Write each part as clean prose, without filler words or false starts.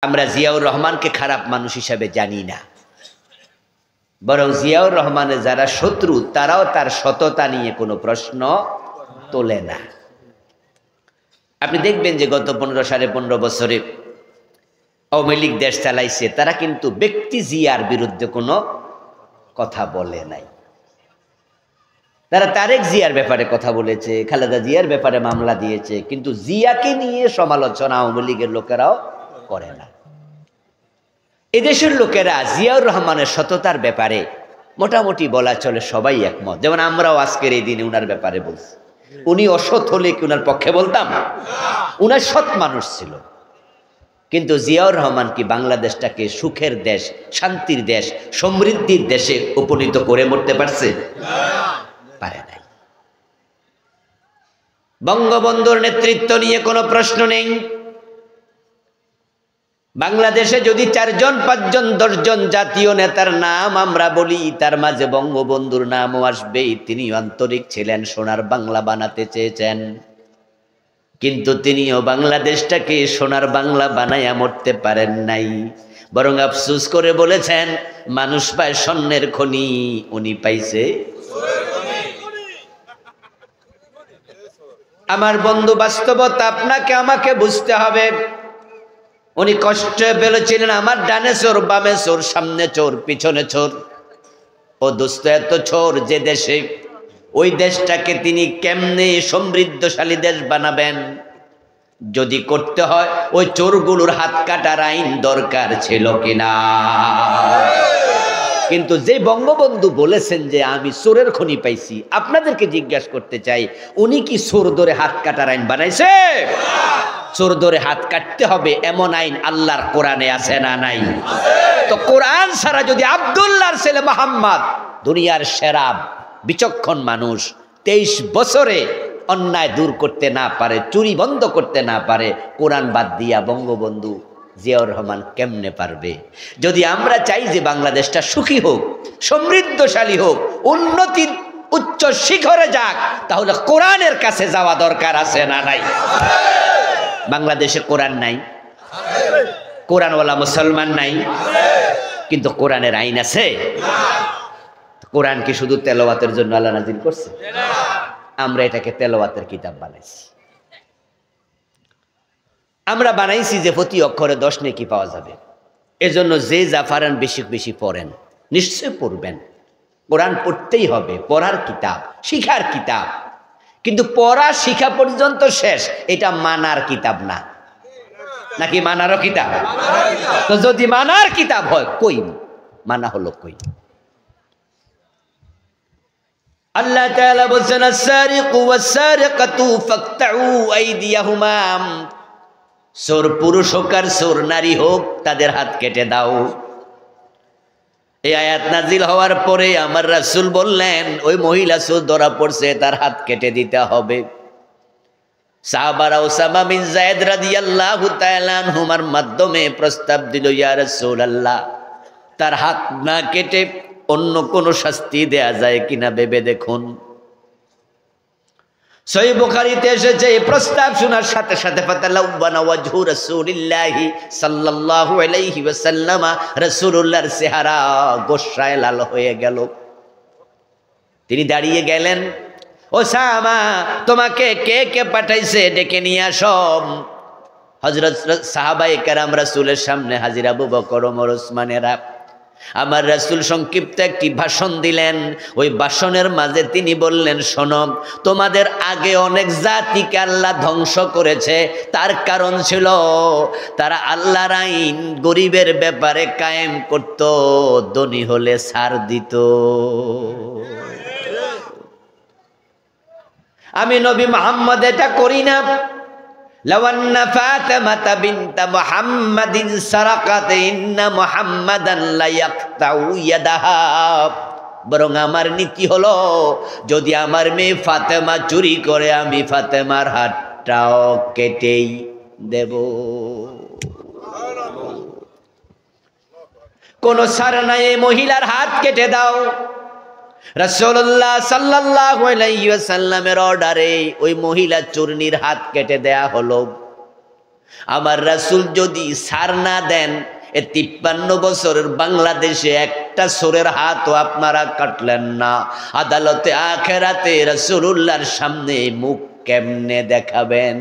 আমরা জিয়াউর রহমানকে খারাপ মানুষ হিসাবে জানি না, বরং জিয়াউর রহমানের যারা শত্রু তারাও তার সততা নিয়ে কোনো প্রশ্ন তোলে না। আপনি দেখবেন যে গত 15-15.5 বছরে আওয়ামী লীগ দেশ চালাইছে, তারা কিন্তু ব্যক্তি জিয়ার বিরুদ্ধে কোনো কথা বলে নাই। তারা তারেক জিয়ার ব্যাপারে কথা বলেছে, খালেদা জিয়ার ব্যাপারে মামলা দিয়েছে, কিন্তু জিয়াকে নিয়ে সমালোচনা আওয়ামী লীগের লোকেরাও করে না। এদেশের লোকেরা জিয়াউর রহমানের সততার ব্যাপারে মোটামুটি বলা চলে সবাই একমত। যেমন আমরাও আজকের এই দিনে উনার ব্যাপারে বলছি। উনি অসৎ হলে কি উনার পক্ষে বলতাম? উনার সৎ মানুষ ছিল। কিন্তু জিয়াউর রহমান কি বাংলাদেশটাকে সুখের দেশ, শান্তির দেশ, সমৃদ্ধির দেশে উপনীত করে মরতে পারছে? পারে নাই। বঙ্গবন্ধুর নেতৃত্ব নিয়ে কোনো প্রশ্ন নেই। বাংলাদেশে যদি 4 জন 5 জন 10 জন জাতীয় নেতার নাম আমরা বলি, তার মাঝে বঙ্গবন্ধুর নামও আসবেই। তিনি আন্তরিক ছিলেন, সোনার বাংলা বানাতে চেয়েছেন, কিন্তু তিনিও বাংলাদেশটাকে সোনার বাংলা বানাইয়া মরতে পারেন নাই। বরং আফসোস করে বলেছেন, মানুষ পায় স্বর্ণের খনি, উনি পাইছে। আমার বন্ধু, বাস্তবতা আপনাকে আমাকে বুঝতে হবে। উনি কষ্টে বলেছিলেন, আমার ডানে চোর, বামে চোর, সামনে চোর, পিছনে চোর। ও দোস্ত, এত চোর যে দেশে, ওই দেশটাকে তিনি কেমনে সমৃদ্ধশালী দেশ বানাবেন? যদি করতে হয়, ওই চোরগুলোর হাত কাটার আইন দরকার ছিল কিনা? কিন্তু যে বঙ্গবন্ধু বলেছেন যে আমি চোরের খনি পাইছি, আপনাদেরকে জিজ্ঞাসা করতে চাই, উনি কি চোর ধরে হাত কাটার আইন বানাইছে? চোর ধরে হাত কাটতে হবে এমন আইন আল্লাহর কোরআনে আছে না নাই? তো কোরআন ছাড়া যদি আব্দুল্লাহর ছেলে মোহাম্মদ, দুনিয়ার সেরা বিচক্ষণ মানুষ, 23 বছরে অন্যায় দূর করতে না পারে, চুরি বন্ধ করতে না পারে, কোরআন বাদ দিয়া বঙ্গবন্ধু জিয়াউর রহমান কেমনে পারবে? যদি আমরা চাই যে বাংলাদেশটা সুখী হোক, সমৃদ্ধশালী হোক, উন্নতির উচ্চ শিখরে যাক, তাহলে কোরআনের কাছে যাওয়া দরকার আছে না নাই? বাংলাদেশে কোরআন নাই, কোরআনওয়ালা মুসলমান নাই, কিন্তু কোরআনের আইন আছে। কোরআন কি শুধু তেলাওয়াতের জন্য আল্লাহ নাযিল করছে? আমরা এটাকে তেলাওয়াতের কিতাব বানাইছি। আমরা বানাইছি যে প্রতি অক্ষরে 10 নেকি পাওয়া যাবে। এজন্য যে যা পারেন বেশি বেশি পড়েন, নিশ্চয় পড়বেন। কোরআন পড়তেই হবে, পড়ার কিতাব, শিখার কিতাব। কিন্তু পড়া শিখা পর্যন্ত শেষ, এটা মানার কিতাব না। নাকি মানারও কিতাব? তো যদি মানার কিতাব হয়, কই মানা হলো কই? আল্লাহ তাআলা বলেন, আস-সারিকু ওয়াস-সারিকাতু ফাকতাউ আইদিয়াহুমা। চোর পুরুষ হোক আর চোর নারী হোক, তাদের হাত কেটে দাও। এই আয়াত নাজিল হওয়ার পরে আমার রাসূল বললেন, ওই মহিলা চোর ধরা পড়ছে, তার হাত কেটে দিতে হবে। সাহাবারা উসামা বিন যায়েদ রাদিয়াল্লাহু তাআলা আনহুমার মাধ্যমে প্রস্তাব দিল, ইয়া রাসূলুল্লাহ, তার হাত না কেটে অন্য কোন শাস্তি দেয়া যায় কিনা ভেবে দেখুন। সহিহ বুখারীতে এসেছে, এই প্রস্তাব শোনার সাথে সাথে ফাতালাওয়ানা ওয়াজহু রাসূলিল্লাহি সাল্লাল্লাহু আলাইহি ওয়াসাল্লাম, রাসূলুল্লাহর চেহারা গোস্বায় লাল হয়ে গেল। তিনি দাঁড়িয়ে গেলেন, ওসামা, তোমাকে কে কে পাঠাইছে? ডেকে নিয়ে আসো। হযরত সাহাবায়ে কেরাম রাসূলের সামনে হাজির, আবু বকর, ওমর, ওসমানেরা। আমার রাসূল সংক্ষিপ্ত একটি ভাষণ দিলেন। ওই ভাষণের মাঝে তিনি বললেন, শোনো, তোমাদের আগে অনেক জাতিকে আল্লাহ ধ্বংস করেছে। তার কারণ ছিল তারা আল্লাহর আইন গরিবের ব্যাপারে কায়েম করত, ধনী হলে ছাড় দিত। আমি নবী মুহাম্মদ এটা করি না। লাওয়ান্না ফাতিমাতা বিনতা মুহাম্মাদিন সারাকাত ইন্না মুহাম্মাদান লা ইয়াকতাউ ইয়াদাহা। বরং আমার নীতি হলো, যদি আমার মেয়ে ফাতেমা চুরি করে, আমি ফাতেমার হাতটাও কেটেই দেব। কোন ছাড় নাই, এই মহিলার হাত কেটে দাও। রাসূলুল্লাহ সাল্লাল্লাহু আলাইহি ওয়াসাল্লামের অর্ডারে ওই মহিলা চূর্ণীর হাত কেটে দেয়া হলো। আমার রাসূল যদি ছাড় না দেন, এ 53 বছরের বাংলাদেশে একটা চোরের হাতও আপনারা কাটলেন না। আদালতে আখেরাতে রাসূলুল্লাহর সামনে মুখ কেমনে দেখাবেন?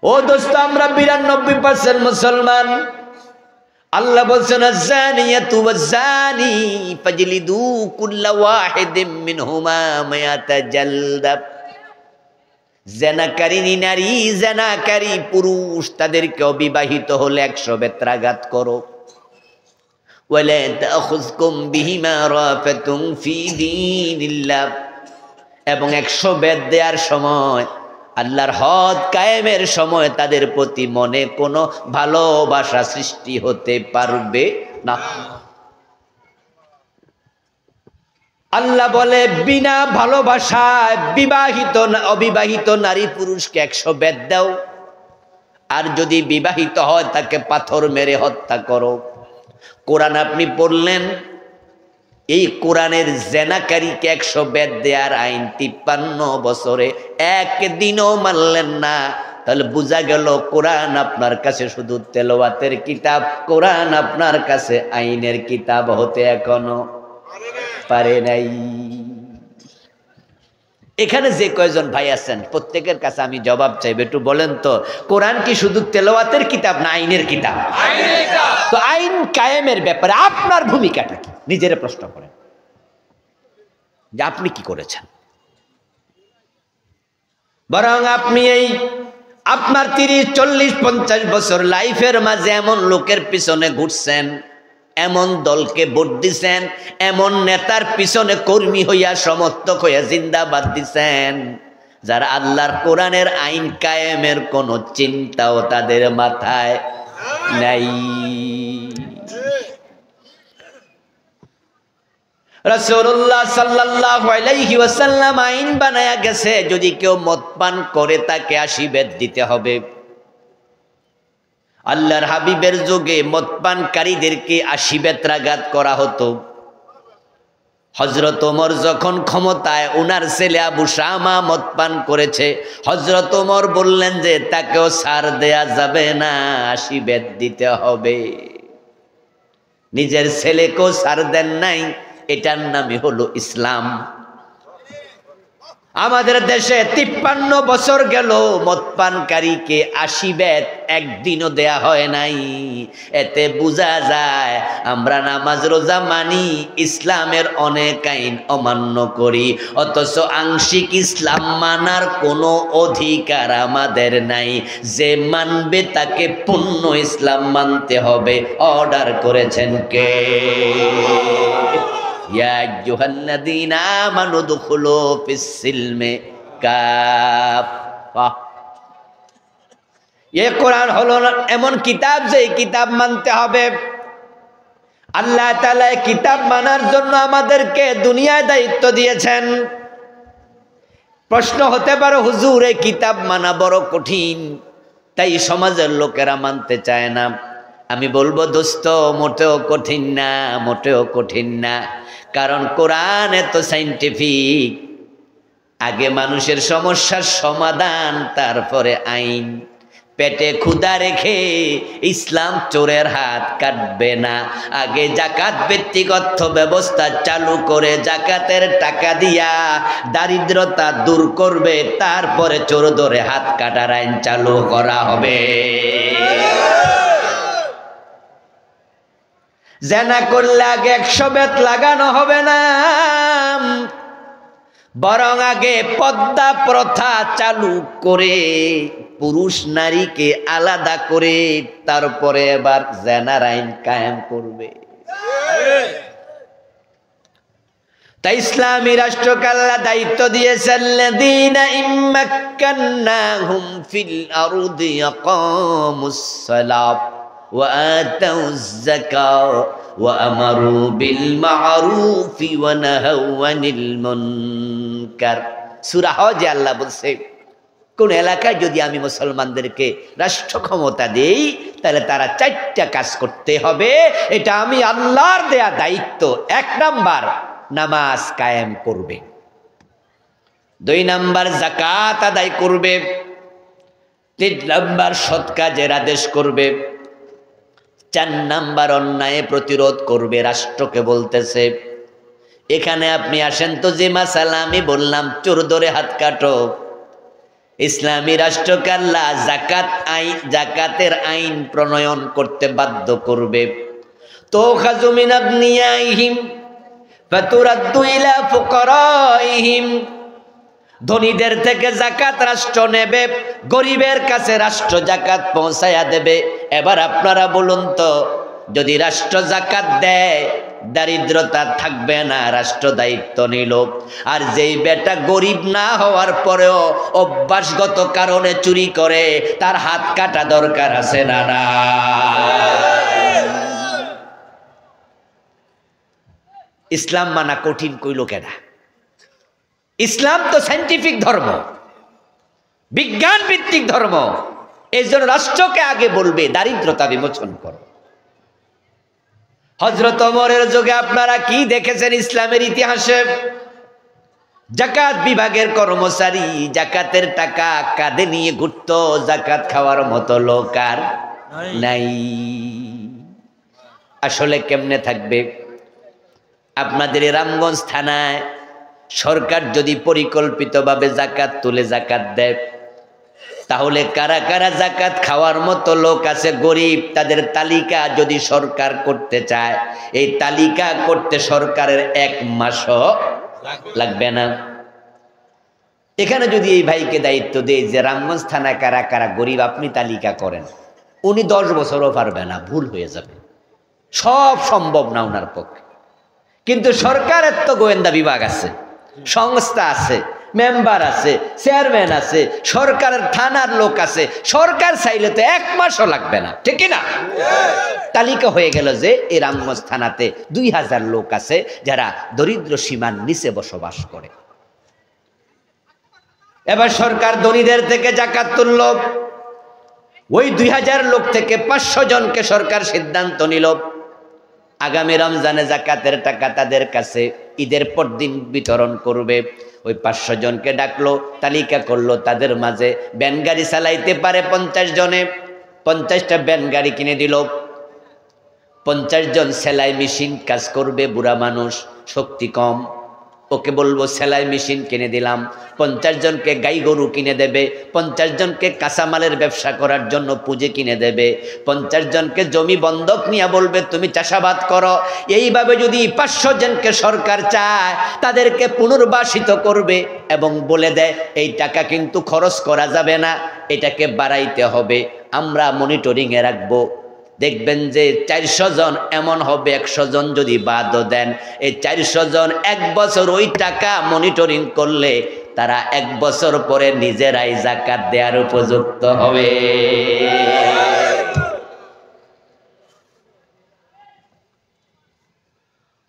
ও দোস্ত, আমরা 92% মুসলমান। আল্লাহ বলছেন, আয-যানিয়াতু ওয়াজ-যানি ফাজলিদু কুল্লা ওয়াহিদিম মিনহুমা মিয়াতা জালদা। জেনাকারী নারী, জেনাকারী পুরুষ, তাদেরকে অবিবাহিত হলে 100 বেত্রাঘাত করো। ওয়ালা তাখুযকুম বিহিমা রাফাতুন ফি দীনিল্লাহ। এবং 100 বেত দেওয়ার সময়, আল্লাহর হদ কায়েমের সময় তাদের প্রতি মনে কোনো ভালোবাসা সৃষ্টি হতে পারবে না। আল্লাহ বলে, বিনা ভালোবাসায় বিবাহিত অবিবাহিত নারী পুরুষকে 100 বেত দাও, আর যদি বিবাহিত হয় তাকে পাথর মেরে হত্যা করো। কোরআন আপনি পড়লেন, এই কোরআনের জেনাকারীকে 100 বেত দেওয়ার আইন 53 বছরে একদিনও মানলেন না। তাহলে বোঝা গেল কোরআন আপনার কাছে শুধু তেলাওয়াতের কিতাব, কোরআন আপনার কাছে আইনের কিতাব হতে এখনো পারে নাই। এখানে যে কয়জন ভাই আছেন প্রত্যেকের কাছে আমি জবাব চাইবে, একটু বলেন তো, কোরআন কি শুধু তেলাওয়াতের কিতাব না আইনের কিতাব? তো আইন কায়েমের ব্যাপারে আপনার ভূমিকাটা কি? নিজের প্রশ্ন করেন যে আপনি কি করেছেন। বরং আপনি এই আপনার 30, 40, 50 বছর লাইফের মাঝে এমন লোকের পিছনে ঘুরছেন, এমন দলকে ভোট দিছেন, এমন নেতার পিছনে কর্মী হইয়া সমর্থক হইয়া জিন্দাবাদ দিছেন, যারা আল্লাহর কোরআনের আইন কায়েমের কোনো চিন্তাও তাদের মাথায় নাই। রাসূলুল্লাহ সাল্লাল্লাহু আলাইহি ওয়াসাল্লাম আইন বানায়া গেছে, যদি কেউ মদ পান করে তাকে 80 বেত দিতে হবে। আল্লাহর হাবিবের যুগে মদপানকারীদেরকে 80 বেত্রাঘাত করা হতো। হযরত ওমর যখন ক্ষমতায়, ওনার ছেলে আবু শামা মদপান করেছে, হযরত ওমর বললেন যে তাকেও ছাড় দেয়া যাবে না, 80 বেত দিতে হবে। নিজের ছেলেকেও ছাড় দেন নাই, এটার নামই হলো ইসলাম। আমাদের দেশে 53 বছর গেল মদপানকারীকে 80 বেত একদিনও দেয়া হয় নাই। এতে বোঝা যায় আমরা নামাজ রোজা মানি, ইসলামের অনেক আইন অমান্য করি, অথচ আংশিক ইসলাম মানার কোনো অধিকার আমাদের নাই। যে মানবে তাকে পূর্ণ ইসলাম মানতে হবে। অর্ডার করেছেন কে? ইয়া আইয়ুহাল্লাযীনা আমানু দুখুলু ফিস-সিলমি কাফা। এই কোরআন হলো এমন কিতাব যে কিতাব মানতে হবে। আল্লাহ তাআলা এই কিতাব মানার জন্য আমাদেরকে দুনিয়ায় দায়িত্ব দিয়েছেন। প্রশ্ন হতে পারে, হুজুর এই কিতাব মানা বড় কঠিন, তাই সমাজের লোকেরা মানতে চায় না। আমি বলবো দোস্ত, মোটেও কঠিন না, মোটেও কঠিন না। কারণ কোরআন এত সাইন্টিফিক। আগে মানুষের সমস্যার সমাধান, তারপরে আইন। পেটে ক্ষুধা রেখে ইসলাম চোরের হাত কাটবে না। আগে জাকাত ভিত্তিক অর্থ ব্যবস্থা চালু করে জাকাতের টাকা দিয়া দারিদ্রতা দূর করবে, তারপরে চোর ধরে হাত কাটার আইন চালু করা হবে। জেনা করলে আগে 100 বেত লাগানো হবে না, বরং আগে পর্দা প্রথা চালু করে পুরুষ নারীকে আলাদা করে তারপরে এবার জেনার আইন কায়েম করবে। তাই ইসলামী রাষ্ট্রকে আল্লাহ দায়িত্ব দিয়েছেন, লাযীনা ইম্মাক্কান্নাহুম ফিল আরদি ইয়াকামুস সালাত ওয়া আতাউয যাকাত ওয়া আমারু বিল মা'রুফি ওয়া নাহাউ আনিল মুনকার। সূরা হজে আল্লাহ বলছে, কোন এলাকায় যদি আমি মুসলমানদেরকে রাষ্ট্র ক্ষমতা দেই, তাহলে তারা 4টা কাজ করতে হবে। এটা আমি আল্লাহর দেয়া দায়িত্ব। 1 নাম্বার, নামাজ কায়েম করবে। 2 নাম্বার যাকাত আদায় করবে, 3 নাম্বার সৎ কাজের আদেশ করবে, 4 নাম্বার অন্যায় প্রতিরোধ করবে। রাষ্ট্রকে বলতেছে এখানে আপনি আসেন তো, যে মাসালা আমি বললাম, চোর ধরে হাত কাটো। ইসলামী রাষ্ট্রকে আল্লাহ জাকাতের আইন প্রণয়ন করতে বাধ্য করবে। তুখাযু মিন আবনিয়াইহিম ফাতুরাদ্দু ইলা ফুকারাইহিম, ধনীদের থেকে জাকাত রাষ্ট্র নেবে, গরিবের কাছে রাষ্ট্র জাকাত পৌঁছায়া দেবে। এবার আপনারা বলুন তো, যদি রাষ্ট্র জাকাত দেয় দারিদ্রতা থাকবে না, রাষ্ট্র দায়িত্ব নিল। আর যেই বেটা গরিব না হওয়ার পরেও অভ্যাসগত কারণে চুরি করে, তার হাত কাটা দরকার আছে না? না। ইসলাম মানা কঠিন কইল কেনা? ইসলাম তো সায়েন্টিফিক ধর্ম, বিজ্ঞান ভিত্তিক ধর্ম। এই জন্য রাষ্ট্রকে আগে বলবে দারিদ্রতা বিমোচন করো। হযরত ওমরের যুগে আপনারা কি দেখেছেন ইসলামের ইতিহাসে? জাকাত বিভাগের কর্মচারী জাকাতের টাকা কাঁধে নিয়ে ঘুরত, জাকাত খাওয়ার মতো লোক আর নাই। আসলে কেমনে থাকবে? আপনাদের রামগঞ্জ থানায় সরকার যদি পরিকল্পিতভাবে জাকাত তুলে জাকাত দেয়, তাহলে কারা কারা জাকাত খাওয়ার মতো লোক আছে গরিব, তাদের তালিকা যদি সরকার করতে চায়, এই তালিকা করতে সরকারের 1 মাসও লাগবে না। এখানে যদি এই ভাইকে দায়িত্ব দেয় যে রামগঞ্জ থানায় কারা কারা গরিব আপনি তালিকা করেন, উনি 10 বছরও পারবে না, ভুল হয়ে যাবে। সব সম্ভব না ওনার পক্ষে। কিন্তু সরকারের তো গোয়েন্দা বিভাগ আছে, সংস্থা আছে, মেম্বার আছে, চেয়ারম্যান আছে, সরকারের থানার লোক আছে। সরকার চাইলে তো 1 মাসও লাগবে না, ঠিক না? তালিকা হয়ে গেল যে এই রামগঞ্জ থানাতে 2000 লোক আছে যারা দরিদ্র সীমার নিচে বসবাস করে। এবার সরকার ধনীদের থেকে জাকাত তুলল, ওই 2000 লোক থেকে 500 জনকে সরকার সিদ্ধান্ত নিল আগামী রমজানে জাকাতের টাকা তাদের কাছে ঈদের পর দিন বিতরণ করবে। ওই 500 জনকে ডাকলো, তালিকা করলো, তাদের মাঝে ভ্যান গাড়ি চালাইতে পারে 50 জনে, 50টা ভ্যান গাড়ি কিনে দিল। 50 জন সেলাই মেশিন কাজ করবে, বুড়া মানুষ, শক্তি কম, ওকে বলবো সেলাই মেশিন কিনে দিলাম। 50 জনকে গাই গরু কিনে দেবে, 50 জনকে কাঁচামালের ব্যবসা করার জন্য পুঁজি কিনে দেবে, 50 জনকে জমি বন্ধক নিয়ে বলবে তুমি চাষাবাদ করো। এইভাবে যদি 500 জনকে সরকার চায়, তাদেরকে পুনর্বাসিত করবে এবং বলে দেয় এই টাকা কিন্তু খরচ করা যাবে না, এটাকে বাড়াইতে হবে, আমরা মনিটরিংয়ে রাখবো। দেখবেন যে 400 জন এমন হবে, 100 জন যদি বাদও দেন, এই 400 জন 1 বছর ওই টাকা মনিটরিং করলে তারা 1 বছর পরে নিজেরাই জাকাত দেওয়ার উপযুক্ত হবে।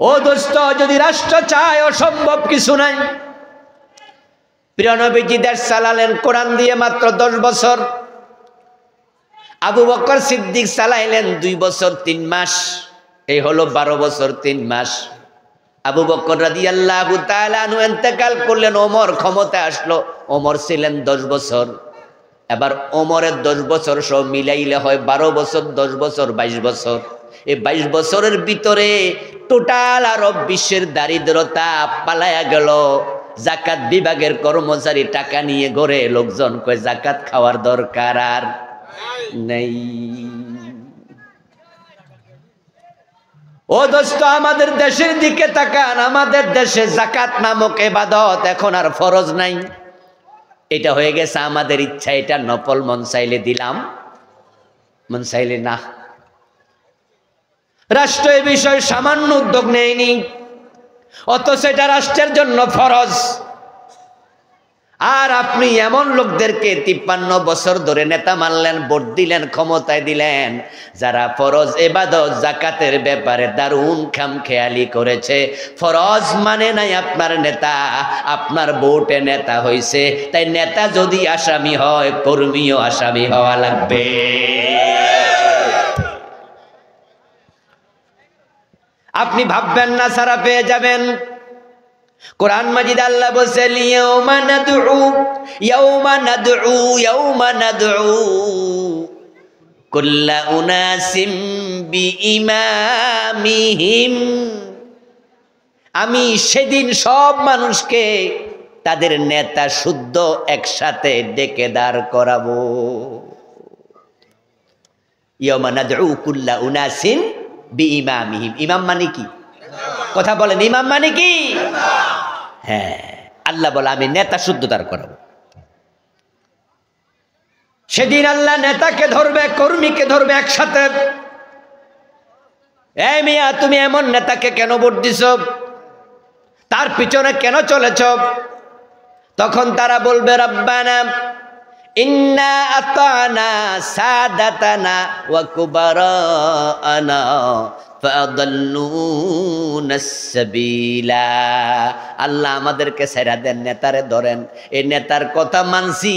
ও দোস্ত, যদি রাষ্ট্র চায় অসম্ভব কিছু নাই। প্রিয় নবীজি দেশ চালালেন কোরআন দিয়ে মাত্র 10 বছর। আবু বকর সিদ্দিক চালাইলেন 2 বছর 3 মাস, এই হলো 12 বছর 3 মাস। আবু বকর রাদিয়াল্লাহু তাআলা আনহু ইন্তেকাল করলেন, ওমর ক্ষমতায় আসলো, ওমর ছিলেন 10 বছর। এবার ওমরের 10 বছর সব মিলাইলে হয় 12 বছর, 10 বছর 22 বছর। এই 22 বছরের ভিতরে টোটাল আরব বিশ্বের দারিদ্রতা পালায়া গেল। জাকাত বিভাগের কর্মচারী টাকা নিয়ে ঘরে, লোকজন কয় জাকাত খাওয়ার দরকার আর নেই। ও দোস্ত, আমাদের দেশের দিকে তাকান, আমাদের দেশে জাকাত নামক ইবাদত এখন আর ফরজ নাই। এটা হয়ে গেছে আমাদের ইচ্ছা, এটা নফল, মন চাইলে দিলাম, মন চাইলে না। রাষ্ট্র এই বিষয়ে সামান্য উদ্যোগ নেয়নি, অথচ এটা রাষ্ট্রের জন্য ফরজ। আর আপনি এমন লোকদেরকে 53 বছর ধরে নেতা মানলেন, ভোট দিলেন, ক্ষমতায় দিলেন, যারা ফরজ ইবাদত জাকাতের ব্যাপারে দারুণ খামখেয়ালি করেছে। ফরজ মানে নাই আপনার নেতা, আপনার ভোটে নেতা হইছে, তাই নেতা যদি আসামি হয়, কর্মীও আসামি হওয়া লাগবে। আপনি ভাববেন না সারা পেয়ে যাবেন। কোরআন মাজিদ আল্লাহ বলছে ইয়াউমা নাদউ কুল্লা উনাসিম বিইমামিহিম, আমি সেদিন সব মানুষকে তাদের নেতা শুদ্ধ একসাথে ডেকে দাঁড় করাবো। ইয়াউমা নাদউ কুল্লা উনাসিম বিইমামিহিম, ইমাম মানে কি? কথা বলেন, ইমাম মানে কি? হ্যাঁ, আল্লাহ বলে আমি নেতা শুদ্ধ দাঁড় করাবো। সেদিন আল্লাহ নেতাকে ধরবে, কর্মীকে ধরবে একসাথে। এই মিয়া, তুমি এমন নেতাকে কেন ভোট দিছ? তার পিছনে কেন চলেছ? তখন তারা বলবে রাব্বানা ইন্না আতানা সাদাতানা ওয়া কুবারানা ফাদাল্লুনাস সাবিলা। আল্লাহ আমাদেরকে ছেড়ে দেন, নেতারে ধরেন। এই নেতার কথা মানছি,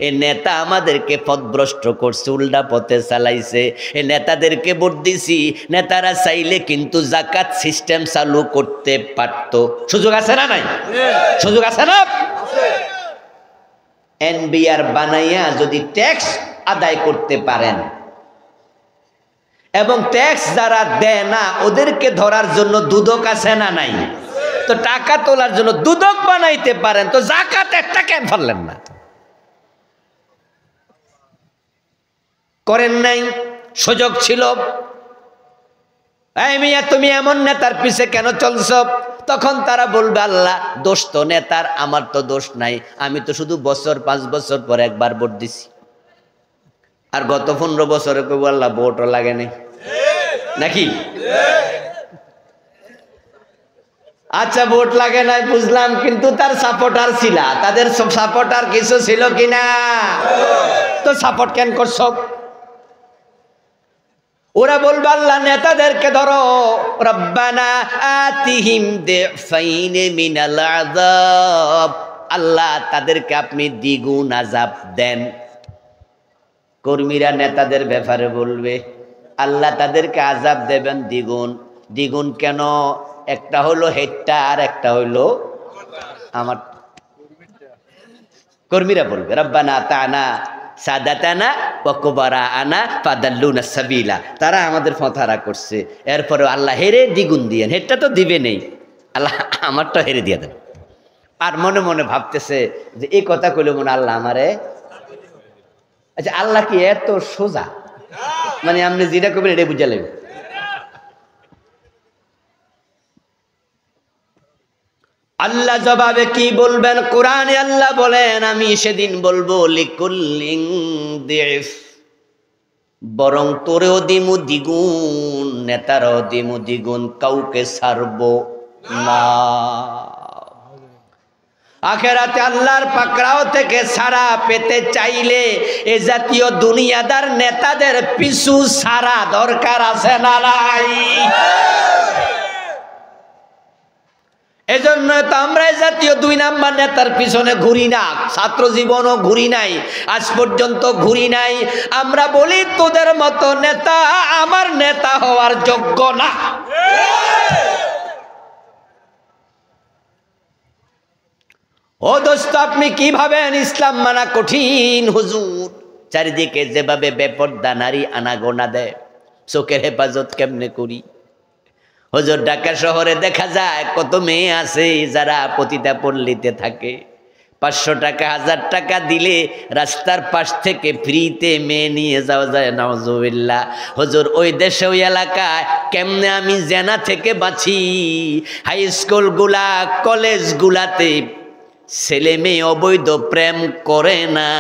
এই নেতা আমাদেরকে পথভ্রষ্ট করছে, উল্টা পথে চালাইছে। এই নেতাদেরকে ভোট দিছি, নেতারা চাইলে কিন্তু যাকাত সিস্টেম চালু করতে পারত। সুযোগ আছে না নাই? সুযোগ আছে না? এনবিআর বানাইয়া যদি ট্যাক্স আদায় করতে পারেন এবং ট্যাক্স যারা দেয় না ওদেরকে ধরার জন্য দুদক আছে না নাই? তো টাকা তোলার জন্য দুদক বানাইতে পারেন, তো যাকাত একটা কেন ধরলেন না? করেন নাই, সুযোগ ছিল। এই মিয়া, তুমি এমন নেতার পিছে কেন চলছ? তখন তারা বলবে আল্লাহ দোষ তো নেতার, আমার তো দোষ নাই। আমি তো শুধু 5 বছর পর একবার ভোট দিছি, আর গত 15 বছরে কইব আল্লাহ ভোটও লাগে নাই নাকি? আচ্ছা, ভোট লাগে নাই বুঝলাম, কিন্তু তার সাপোর্টার ছিল, তাদের সাপোর্টার কিছু ছিল কিনা? তো সাপোর্ট কেন করছ? ওরা বলবে আল্লাহ নেতাদেরকে ধরো, রব্বানা আতিহিম দিফাইন মিনাল আযাব, আল্লাহ তাদেরকে আপনি দ্বিগুণ আযাব দেন। কর্মীরা নেতাদের ব্যাপারে বলবে আল্লাহ তাদেরকে আযাব দেবেন দ্বিগুণ। দ্বিগুণ কেন? একটা হলো হেডটা আর একটা হইলো আমার। কর্মীরা বলবে রব্বানা আতানা সাদাতানা ওয়া কুবারানা ফাদাল্লুনাস সাবিলা, তারা আমাদের ফতারা করছে, এরপরে আল্লাহ হেরে দ্বিগুণ দিয়েন। হেডটা তো দিবে নেই, আল্লাহ আমারটা হেরে দিয়ে দেন। আর মনে মনে ভাবতেছে যে এই কথা কইলে মনে আল্লাহ আমারে। আচ্ছা, আল্লাহ কি এত সোজা? মানে আপনি যেটা করবেন এটাই বুঝালেন। আল্লাহ জবাবে কি বলবেন? কোরআনে আল্লাহ বলেন আমি সেদিন বলবো লিকুল্লিন দিফ, বরং তোরেও দিমু দ্বিগুণ, নেতারও দিমু দ্বিগুণ, কাউকে ছাড়বো না। আখেরাতে আল্লাহর পাকড়াও থেকে ছাড়া পেতে চাইলে এ জাতীয় দুনিয়াদার নেতাদের পিছু ছাড়া দরকার আছে না নাই? এজন্য তো আমরা এই জাতীয় 2 নাম্বার নেতার পিছনে ঘুরি না, ছাত্র জীবনও ঘুরি নাই, আজ পর্যন্ত ঘুরি নাই। আমরা বলি তোদের মতো নেতা আমার নেতা হওয়ার যোগ্য না। ও দোস্ত, আপনি কি ভাবেন ইসলাম মানা কঠিন? হুজুর, চারিদিকে যেভাবে বেপরদা নারী আনাগোনা দেয়, চোখের হেফাজত কেমনে করি? হুজুর, ঢাকা শহরে দেখা যায় কত মেয়ে আছে যারা পতিতা পল্লীতে থাকে। 500 টাকা 1000 টাকা দিলে রাস্তার পাশ থেকে ফ্রিতে মেয়ে নিয়ে যাওয়া যায়। নাউজুবিল্লাহ। হুজুর, ওই দেশে ওই এলাকায় কেমনে আমি জেনা থেকে বাঁচি? হাই স্কুলগুলা কলেজগুলাতে ছেলে মেয়ে অবৈধ প্রেম করে না,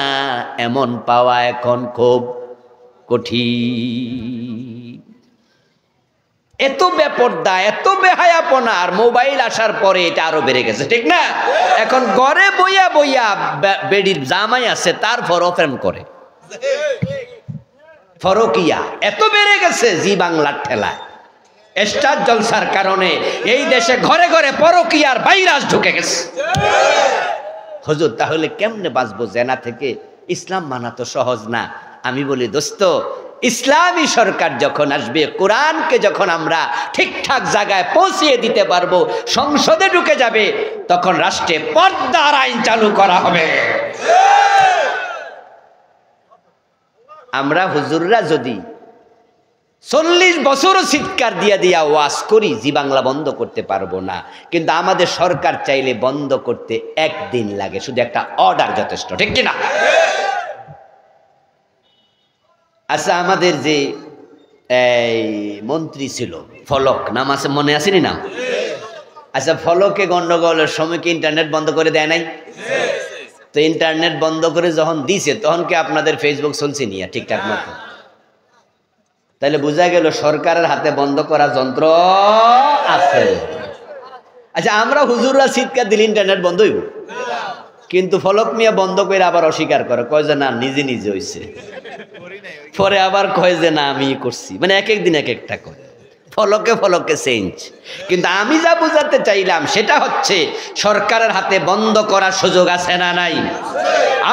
এমন পাওয়া এখন খুব কঠিন। এত বেপরদা, এত বেহায়াপনা, আর মোবাইল আসার পরে এটা আরো বেড়ে গেছে, ঠিক না? এখন ঘরে বইয়া বইয়া বেডির জামাই আছে, তারপরও প্রেম করে। ফরকিয়া এত বেড়ে গেছে জি বাংলার ঠেলায়। স্টার জলসার কারণে এই দেশে ঘরে ঘরে পরকিয়ার ভাইরাস ঢুকে গেছে। হুজুর, তাহলে কেমনে বাঁচবো জেনা থেকে? ইসলাম মানা তো সহজ না। আমি বলি দোস্ত, ইসলামী সরকার যখন আসবে, কোরআনকে যখন আমরা ঠিকঠাক জায়গায় পৌঁছিয়ে দিতে পারবো, সংসদে ঢুকে যাবে, তখন রাষ্ট্রে পর্দার আইন চালু করা হবে। আমরা হুজুররা যদি 40 বছরও চিৎকার দিয়া দিয়া ওয়াজ করি, জি বাংলা বন্ধ করতে পারবো না, কিন্তু আমাদের সরকার চাইলে বন্ধ করতে একদিন লাগে, শুধু একটা অর্ডার যথেষ্ট, ঠিক কিনা? আচ্ছা, আমাদের যে মন্ত্রী ছিল ফলক, নাম আছে, মনে আসেনি নাম? আচ্ছা, ফলকে গন্ডগোলের সময় কি ইন্টারনেট বন্ধ করে দেয় নাই? তো ইন্টারনেট বন্ধ করে যখন দিছে, তখন কি আপনাদের ফেসবুক চলছে নিয়ে ঠিকঠাক মতো? তাহলে বোঝা গেল সরকারের হাতে বন্ধ করা যন্ত্র আছে। আচ্ছা, আমরা হুজুররা চিৎকার দিলে ইন্টারনেট বন্ধ হইব, কিন্তু ফলক মিয়া বন্ধ করে আবার অস্বীকার করে, কয় যে না নিজে নিজে হইছে, পরে আবার কয় যে না আমি করছি, মানে এক এক দিন এক একটা করে, ফলকে ফলকে চেঞ্জ। কিন্তু আমি যা বুঝাতে চাইলাম সেটা হচ্ছে, সরকারের হাতে বন্ধ করার সুযোগ আছে না নাই?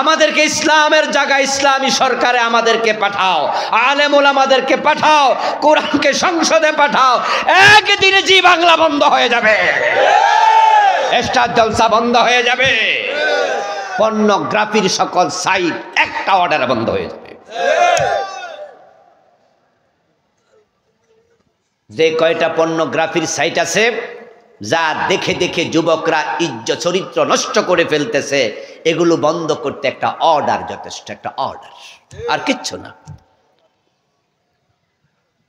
আমাদেরকে ইসলামের জায়গায় ইসলামী সরকারে আমাদেরকে পাঠাও, আলেম ওলামাদেরকে পাঠাও, কোরআনকে সংসদে পাঠাও, একদিনে জি বাংলা বন্ধ হয়ে যাবে, স্টার জলসা বন্ধ হয়ে যাবে, পর্নোগ্রাফির সকল সাইট একটা অর্ডারে বন্ধ হয়ে যাবে। যে কয়টা পর্নোগ্রাফির সাইট আছে, যা দেখে দেখে যুবকরা ইজ্জত চরিত্র নষ্ট করে ফেলতেছে, এগুলো বন্ধ করতে একটা অর্ডার যথেষ্ট, একটা অর্ডার, আর কিচ্ছু না।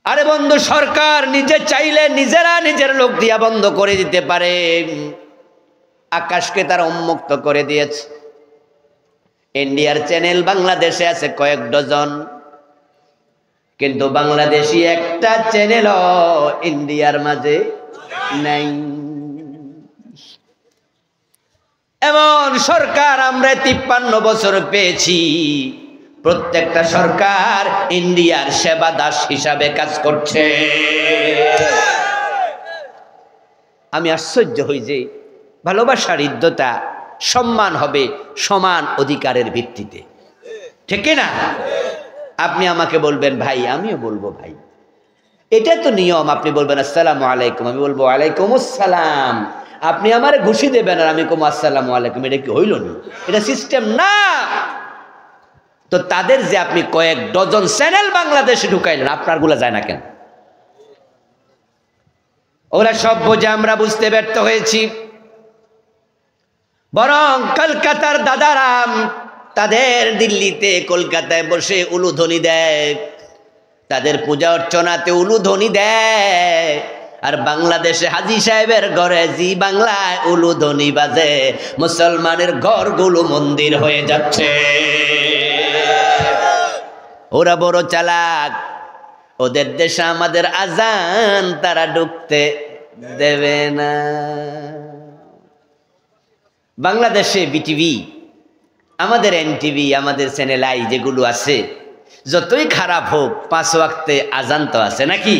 আরে বন্ধু, সরকার নিজে চাইলে নিজেরা নিজের লোক দিয়া বন্ধ করে দিতে পারে। আকাশকে তারা উন্মুক্ত করে দিয়েছে। ইন্ডিয়ার চ্যানেল বাংলাদেশে আছে কয়েক ডজন, কিন্তু বাংলাদেশি একটা চ্যানেলও ইন্ডিয়ার মাঝে নাই। এমন সরকার আমরা 53 বছর পেয়েছি, প্রত্যেকটা সরকার ইন্ডিয়ার সেবা দাস হিসাবে কাজ করছে। আমি আশ্চর্য হই যে ভালোবাসার হৃদ্যতা, সম্মান হবে সমান অধিকারের ভিত্তিতে, ঠিক না? আপনি আমাকে বলবেন ভাই, আমিও বলবো ভাই, এটা তো নিয়ম। আপনি বলবেন আসসালামু আলাইকুম, আমি বলবো ওয়ালাইকুম আসসালাম। আপনি আমার ঘুষি দেবেন আর আমি কম আসসালামু আলাইকুম, এটা কি হইল না? এটা সিস্টেম না। তো তাদের যে আপনি কয়েক ডজন চ্যানেল বাংলাদেশে ঢুকাইলেন, আপনারগুলো যায় না কেন? ওরা সব বোঝে, আমরা বুঝতে ব্যর্থ হয়েছি। বরং কলকাতার দাদারাম তাদের দিল্লিতে কলকাতায় বসে উলুধ্বনি দেয়, তাদের পূজা অর্চনাতে উলুধ্বনি দেয়, আর বাংলাদেশে হাজী সাহেবের ঘরে জি বাংলায় উলুধ্বনি বাজে, মুসলমানের ঘরগুলো মন্দির হয়ে যাচ্ছে। ওরা বড় চালাক, ওদের দেশে আমাদের আজান তারা ঢুকতে দেবে না। বাংলাদেশে বিটিভি, আমাদের এনটিভি, আমাদের চ্যানেল আই যেগুলো আছে, যতই খারাপ হোক 5 ওয়াক্তে আজান তো আছে নাকি?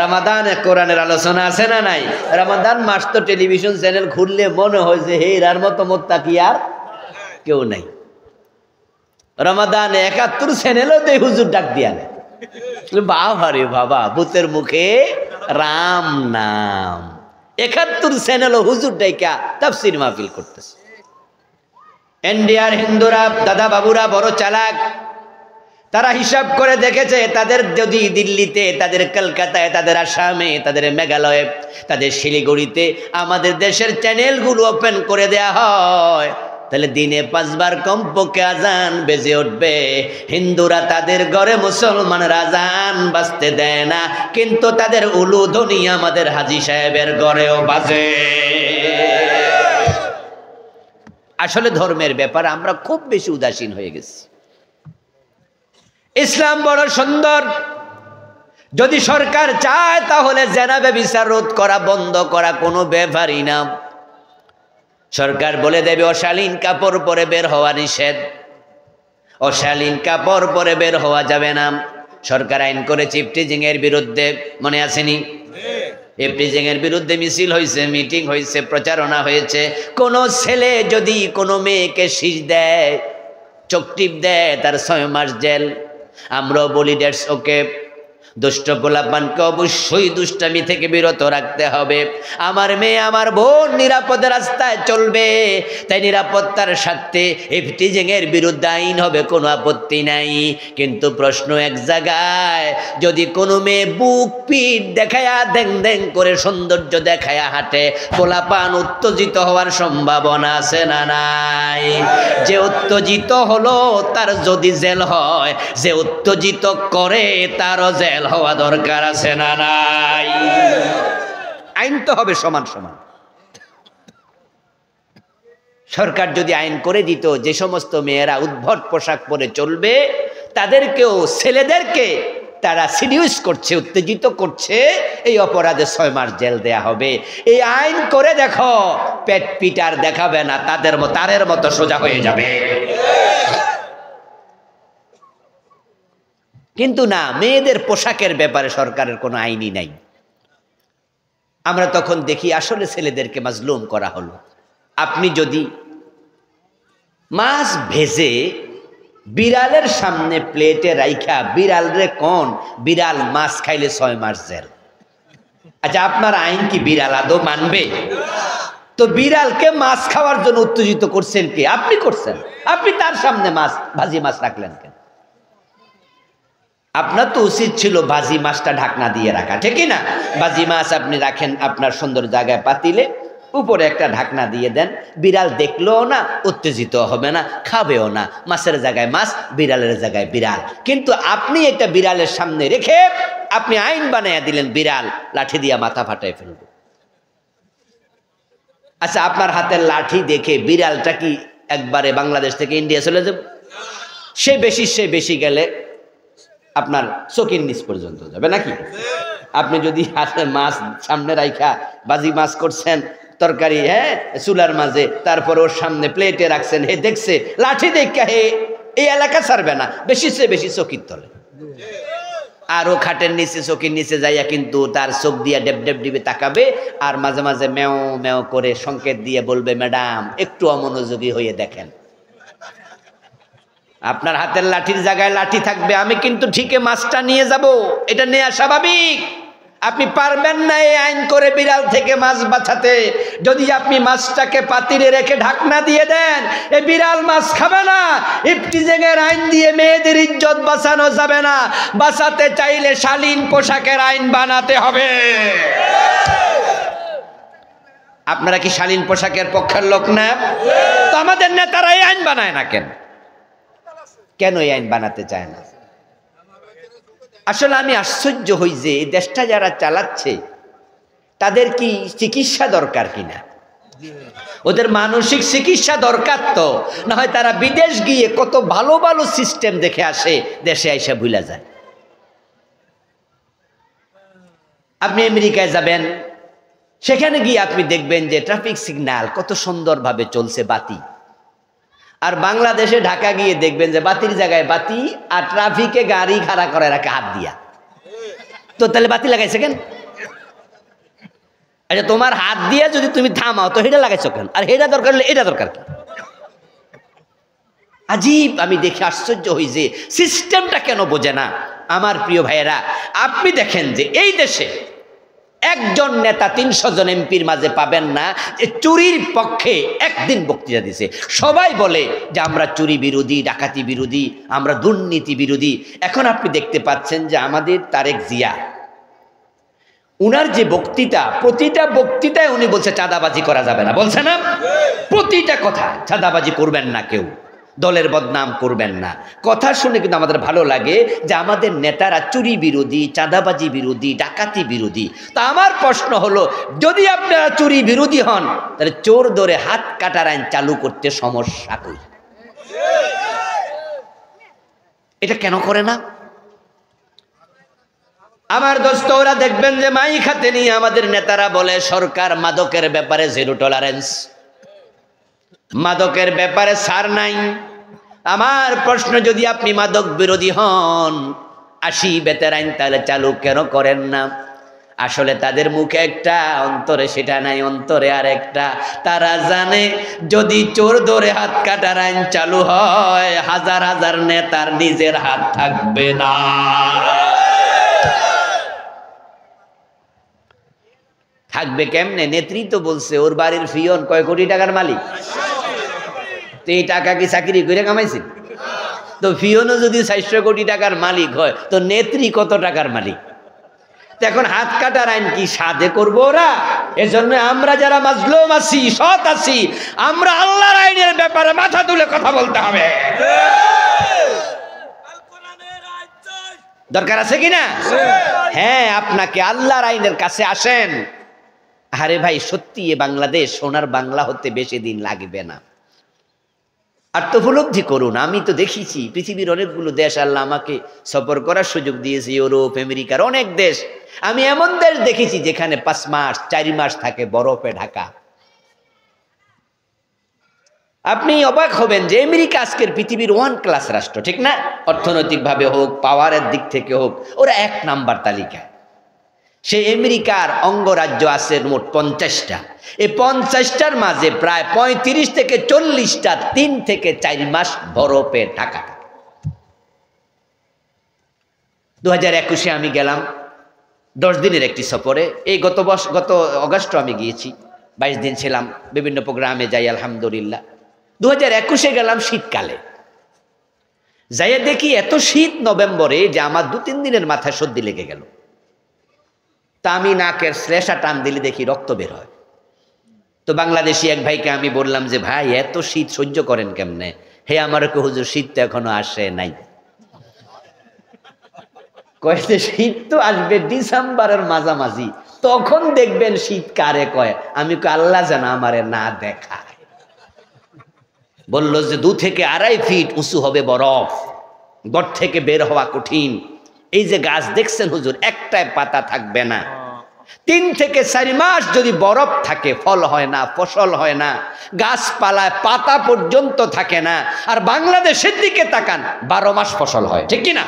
রমাদানে কোরআনের আলোচনা আছে না নাই? রমাদান মাস তো টেলিভিশন চ্যানেল খুললে মনে হয় যে হে এর মতো মোত্তাকি আর কেউ নাই। রমাদানে 71 চ্যানেলও তো হুজুর ডাক দিয়া নেয়, বাবা রে বাবা, ভূতের মুখে রাম নাম। 71 চ্যানেলও হুজুর ডাইকা তাফসীর মাহফিল করতেছে। ইন্ডিয়ার হিন্দুরা, দাদা বাবুরা বড় চালাক, তারা হিসাব করে দেখেছে, তাদের যদি দিল্লিতে, তাদের কলকাতায়, তাদের আসামে, তাদের মেঘালয়ে, তাদের শিলিগুড়িতে আমাদের দেশের চ্যানেলগুলো ওপেন করে দেয়া হয়, তাহলে দিনে 5 বার কমপক্ষে আজান বেজে উঠবে। হিন্দুরা তাদের ঘরে মুসলমানরা আজান বাজতে দেয় না, কিন্তু তাদের উলুধ্বনি আমাদের হাজী সাহেবের ঘরেও বাজে। আসলে ধর্মের ব্যাপারে আমরা খুব বেশি উদাসীন হয়ে গেছি। ইসলাম বড় সুন্দর। যদি সরকার চায় তাহলে জেনা ব্যভিচার রোধ করা, বন্ধ করা কোনো ব্যাপারই না। সরকার বলে দেবে অশালীন কাপড় পরে বের হওয়া নিষেধ, অশালীন কাপড় পরে বের হওয়া যাবে না। সরকার আইন করেছে ইফটিজিং এর বিরুদ্ধে, মনে আসেনি? ইফটিজিং এর বিরুদ্ধে মিছিল হয়েছে, মিটিং হয়েছে, প্রচারণা হয়েছে। কোনো ছেলে যদি কোনো মেয়েকে শীষ দেয়, চোখ টিপ দেয়, তার 6 মাস জেল। আমরাও বলি দ্যাটস ওকে। দুষ্ট পোলাপানকে অবশ্যই দুষ্টামি থেকে বিরত রাখতে হবে। আমার মেয়ে আমার বোন নিরাপদ রাস্তায় চলবে, তাই নিরাপত্তার সাথে ইফটিজিংয়ের বিরুদ্ধে আইন হবে, কোনো আপত্তি নাই। কিন্তু প্রশ্ন এক জায়গায়, যদি কোনো মেয়ে বুক পিঠ দেখায়া দেং দেং করে সৌন্দর্য দেখায়া হাঁটে, পোলাপান উত্তেজিত হওয়ার সম্ভাবনা আছে না নাই? যে উত্তেজিত হলো তার যদি জেল হয়, যে উত্তেজিত করে তারও জেল হওয়া দরকার আছে না নাই? আইন তো হবে সমান সমান। সরকার যদি আইন করে দিত যে সমস্ত মেয়েরা উদ্ভট পোশাক পরে চলবে, তাদেরকেও, ছেলেদেরকে তারা সিডিউস করছে, উত্তেজিত করছে, এই অপরাধে 6 মাস জেল দেয়া হবে। এই আইন করে দেখো, পেট পিটার দেখাবে না, তারের মতো সোজা হয়ে যাবে। কিন্তু না, মেয়েদের পোশাকের ব্যাপারে সরকারের কোনো আইনই নাই। আমরা তখন দেখি আসলে ছেলেদেরকে মাজলুম করা হলো। আপনি যদি মাছ ভেজে বিড়ালের সামনে প্লেটে রাইখা বিড়াল রে কোন, বিড়াল মাছ খাইলে 6 মাস জেল। আচ্ছা, আপনার আইন কি বিড়াল আদৌ মানবে? তো বিড়ালকে মাছ খাওয়ার জন্য উত্তেজিত করছেন কে? আপনি করছেন। আপনি তার সামনে ভাজি মাছ রাখলেন কেন? আপনার তো উচিত ছিল ভাজি মাছটা ঢাকনা দিয়ে রাখা, ঠিকই না? ভাজি মাছ আপনি রাখেন আপনার সুন্দর জায়গায় পাতিলে, উপরে একটা ঢাকনা দিয়ে দেন, বিড়াল দেখলেও না, উত্তেজিত হবে না, খাবেও না। মাছের জায়গায় মাছ, বিড়ালের জায়গায় বিড়াল। কিন্তু আপনি এটা বিড়ালের সামনে রেখে আপনি আইন বানাইয়া দিলেন, বিড়াল লাঠি দিয়ে মাথা ফাটাই ফেলবে। আচ্ছা, আপনার হাতের লাঠি দেখে বিড়ালটা কি একবারে বাংলাদেশ থেকে ইন্ডিয়া চলে যাবে? সে বেশি গেলে আপনার চোখের নিচ পর্যন্ত যাবে নাকি? আপনি যদি হাতে মাছ সামনে রাইখা বাজি মাছ করছেন, তরকারি চুলার মাঝে, তারপর ওর সামনে প্লেটে রাখছেন, হে দেখছে, লাঠি দেখা হে এই এলাকা ছাড়বে না, বেশি চোখের তলে। আর ও খাটের নিচে, চোখের নিচে যাইয়া কিন্তু তার চোখ দিয়া ডেব ডেব ডিবে তাকাবে, আর মাঝে মাঝে মেও মেও করে সংকেত দিয়ে বলবে, ম্যাডাম একটু অমনোযোগী হয়ে দেখেন। আপনার হাতের লাঠির জায়গায় লাঠি থাকবে, আমি কিন্তু ঠিকই মাছটা নিয়ে যাব, এটা নেওয়া স্বাভাবিক। আপনি পারবেন না এই আইন করে বিড়াল থেকে মাছ বাঁচাতে। যদি আপনি মাছটাকে পাতিলে রেখে ঢাকনা দিয়ে দেন, এই বিড়াল মাছ খাবে না। ইফটিজিংয়ের আইন দিয়ে মেয়েদের ইজ্জত বাঁচানো যাবে না। বাঁচাতে চাইলে শালীন পোশাকের আইন বানাতে হবে। আপনারা কি শালীন পোশাকের পক্ষের লোক না? তো আমাদের নেতারা এই আইন বানায় না কেন এই আইন বানাতে চায় না? আসলে আমি আশ্চর্য হই যে এই দেশটা যারা চালাচ্ছে তাদের কি চিকিৎসা দরকার কিনা? ওদের মানসিক চিকিৎসা দরকার তো, না হয় তারা বিদেশ গিয়ে কত ভালো ভালো সিস্টেম দেখে আসে, দেশে আইসা ভুলে যায়। আপনি আমেরিকায় যাবেন, সেখানে গিয়ে আপনি দেখবেন যে ট্রাফিক সিগন্যাল কত সুন্দরভাবে চলছে, বাতি। আর বাংলাদেশে ঢাকা গিয়ে দেখবেন যে বাতির জায়গায় বাতি, আর ট্রাফিকে গাড়ি খাড়া করে রাখে হাত দিয়া। তো তাহলে বাতি লাগাইছে কেন? আচ্ছা, তোমার হাত দিয়ে যদি তুমি থামাও তো হেটা লাগাইছো কেন? আর হেটা দরকার হলে এটা দরকার কি? আজীব, আমি দেখে আশ্চর্য হই যে সিস্টেমটা কেন বোঝে না। আমার প্রিয় ভাইয়েরা, আপনি দেখেন যে এই দেশে একজন নেতা 300 জন এমপির মাঝে পাবেন না যে চুরির পক্ষে একদিন বক্তৃতা দিছে। সবাই বলে যে আমরা চুরি বিরোধী, ডাকাতি বিরোধী, আমরা দুর্নীতি বিরোধী। এখন আপনি দেখতে পাচ্ছেন যে আমাদের তারেক জিয়া, উনার যে বক্তৃতা, প্রতিটা বক্তৃতায় উনি বলছে চাঁদাবাজি করা যাবে না, বলছে না? প্রতিটা কথা, চাঁদাবাজি করবেন না, কেউ দলের বদনাম করবেন না। কথা শুনে কিন্তু আমাদের ভালো লাগে যে আমাদের নেতারা চুরি বিরোধী, চাঁদাবাজি বিরোধী, ডাকাতি বিরোধী। তা আমার প্রশ্ন হলো, যদি আপনারা চুরি বিরোধী হন, তাহলে চোর ধরে হাত কাটার আইন চালু করতে সমস্যা কই? এটা কেন করে না? আমার দোস্ত, ওরা দেখবেন যে মাইক হাতে নিয়ে আমাদের নেতারা বলে সরকার মাদকের ব্যাপারে 0 টলারেন্স, মাদকের ব্যাপারে ছাড় নাই। আমার প্রশ্ন, যদি আপনি মাদক বিরোধী হন, 80 বেতের আইন তাহলে চালু কেন করেন না? আসলে তাদের মুখে একটা, অন্তরে সেটা নাই, অন্তরে আর একটা। তারা জানে যদি চোর ধরে হাত কাটার আইন চালু হয়, হাজার হাজার নেতার নিজের হাত থাকবে না। থাকবে কেমনে? নেত্রী তো বলছে ওর বাড়ির ফিয়ন কয় কোটি টাকার মালিক। তো এই টাকা কি চাকরি করে কামাইছে? তো ফিয়নও যদি 400 কোটি টাকার মালিক হয়, তো নেত্রী কত টাকার মালিক? এখন হাত কাটার আইন কি সাধে করবো ওরা? এজন্য আমরা যারা মাজলুম আছি, সৎ আছি, আমরা আল্লাহর আইনের ব্যাপারে মাথা তুলে কথা বলতে হবে। দরকার আছে কিনা? হ্যাঁ, আপনাকে আল্লাহর আইনের কাছে আসেন। আরে ভাই, সত্যি এ বাংলাদেশ সোনার বাংলা হতে বেশি দিন লাগবে না। আর তো উপলব্ধি করুন, আমি তো দেখেছি পৃথিবীর অনেকগুলো দেশ আল্লাহ আমাকে সফর করার সুযোগ দিয়েছে, ইউরোপ, আমেরিকার অনেক দেশ। আমি এমন দেশ দেখেছি যেখানে 5 মাস 4 মাস থাকে বরফে ঢাকা। আপনি অবাক হবেন যে আমেরিকা আজকের পৃথিবীর 1 ক্লাস রাষ্ট্র, ঠিক না? অর্থনৈতিকভাবে হোক, পাওয়ারের দিক থেকে হোক, ওরা 1 নাম্বার তালিকায়। সেই আমেরিকার অঙ্গরাজ্য আছে মোট 50টা। এই 50টার মাঝে প্রায় 35 থেকে 40টা 3 থেকে 4 মাস বরফে ঢাকা। 2021-এ আমি গেলাম 10 দিনের একটি সফরে। এই গত অগাস্টে আমি গিয়েছি, 22 দিন ছিলাম, বিভিন্ন প্রোগ্রামে যাই আলহামদুলিল্লাহ। 2021-এ গেলাম শীতকালে, যাইয়া দেখি এত শীত নভেম্বরে যে আমার 2-3 দিনের মাথায় সর্দি লেগে গেল। তা আমি নাকের শ্লেষা টান দিলে দেখি রক্ত বের হয়। তো বাংলাদেশি এক ভাইকে আমি বললাম যে ভাই, এত শীত সহ্য করেন কেমনে? হে আমার কে হুজুর, শীত তো এখনো আসে নাই। কয়েছে শীত তো আসবে ডিসেম্বরের মাঝামাঝি, তখন দেখবেন শীত কারে কয়। আমি কই আল্লাহ জানা আমারে না দেখায়। বললো যে 2 থেকে 2.5 ফিট উঁচু হবে বরফ, গড় থেকে বের হওয়া কঠিন। এই যে গাছ দেখছেন হুজুর, একটাই পাতা থাকবে না। 3 থেকে 4 মাস যদি বরফ থাকে, ফল হয় না, ফসল হয় না, গাছপালায় পাতা পর্যন্ত থাকে না। আর বাংলাদেশের দিকে তাকান, 12 মাস ফসল হয়, ঠিক কিনা?